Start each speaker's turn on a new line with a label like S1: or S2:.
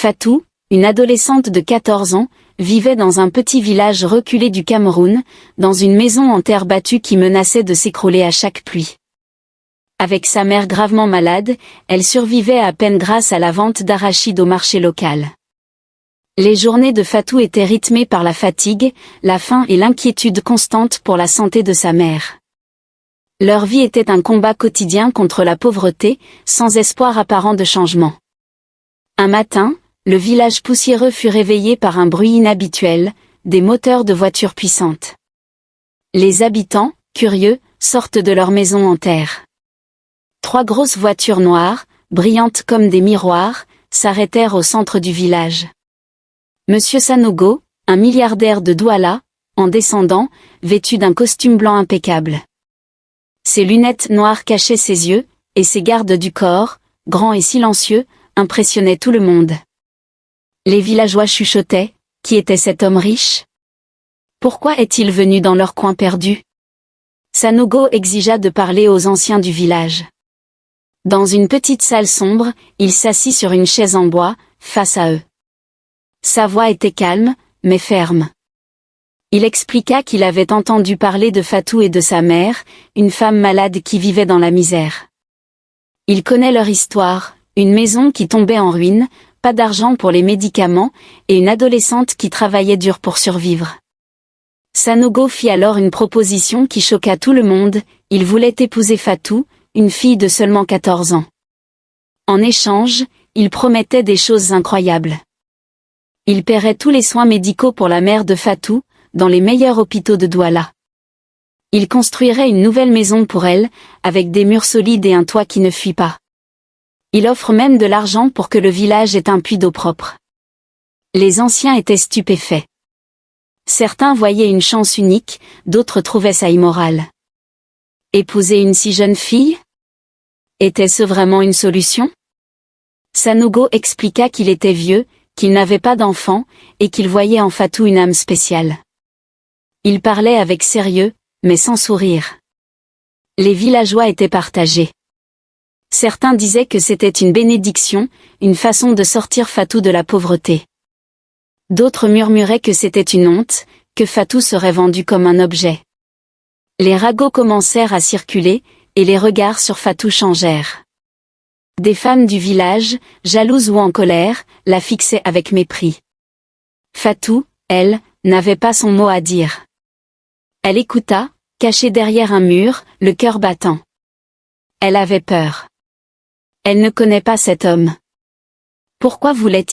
S1: Fatou, une adolescente de 14 ans, vivait dans un petit village reculé du Cameroun, dans une maison en terre battue qui menaçait de s'écrouler à chaque pluie. Avec sa mère gravement malade, elle survivait à peine grâce à la vente d'arachides au marché local. Les journées de Fatou étaient rythmées par la fatigue, la faim et l'inquiétude constante pour la santé de sa mère. Leur vie était un combat quotidien contre la pauvreté, sans espoir apparent de changement. Un matin, le village poussiéreux fut réveillé par un bruit inhabituel, des moteurs de voitures puissantes. Les habitants, curieux, sortent de leur maison en terre. 3 grosses voitures noires, brillantes comme des miroirs, s'arrêtèrent au centre du village. Monsieur Sanogo, un milliardaire de Douala, en descendant, vêtu d'un costume blanc impeccable. Ses lunettes noires cachaient ses yeux, et ses gardes du corps, grands et silencieux, impressionnaient tout le monde. Les villageois chuchotaient, qui était cet homme riche? Pourquoi est-il venu dans leur coin perdu? Sanogo exigea de parler aux anciens du village. Dans une petite salle sombre, il s'assit sur une chaise en bois, face à eux. Sa voix était calme, mais ferme. Il expliqua qu'il avait entendu parler de Fatou et de sa mère, une femme malade qui vivait dans la misère. Il connaît leur histoire, une maison qui tombait en ruine, pas d'argent pour les médicaments, et une adolescente qui travaillait dur pour survivre. Sanogo fit alors une proposition qui choqua tout le monde, il voulait épouser Fatou, une fille de seulement 14 ans. En échange, il promettait des choses incroyables. Il paierait tous les soins médicaux pour la mère de Fatou, dans les meilleurs hôpitaux de Douala. Il construirait une nouvelle maison pour elle, avec des murs solides et un toit qui ne fuit pas. Il offre même de l'argent pour que le village ait un puits d'eau propre. Les anciens étaient stupéfaits. Certains voyaient une chance unique, d'autres trouvaient ça immoral. Épouser une si jeune fille? Était-ce vraiment une solution? Sanogo expliqua qu'il était vieux, qu'il n'avait pas d'enfant, et qu'il voyait en Fatou une âme spéciale. Il parlait avec sérieux, mais sans sourire. Les villageois étaient partagés. Certains disaient que c'était une bénédiction, une façon de sortir Fatou de la pauvreté. D'autres murmuraient que c'était une honte, que Fatou serait vendu comme un objet. Les ragots commencèrent à circuler, et les regards sur Fatou changèrent. Des femmes du village, jalouses ou en colère, la fixaient avec mépris. Fatou, elle, n'avait pas son mot à dire. Elle écouta, cachée derrière un mur, le cœur battant. Elle avait peur. Elle ne connaît pas cet homme. Pourquoi voulait-il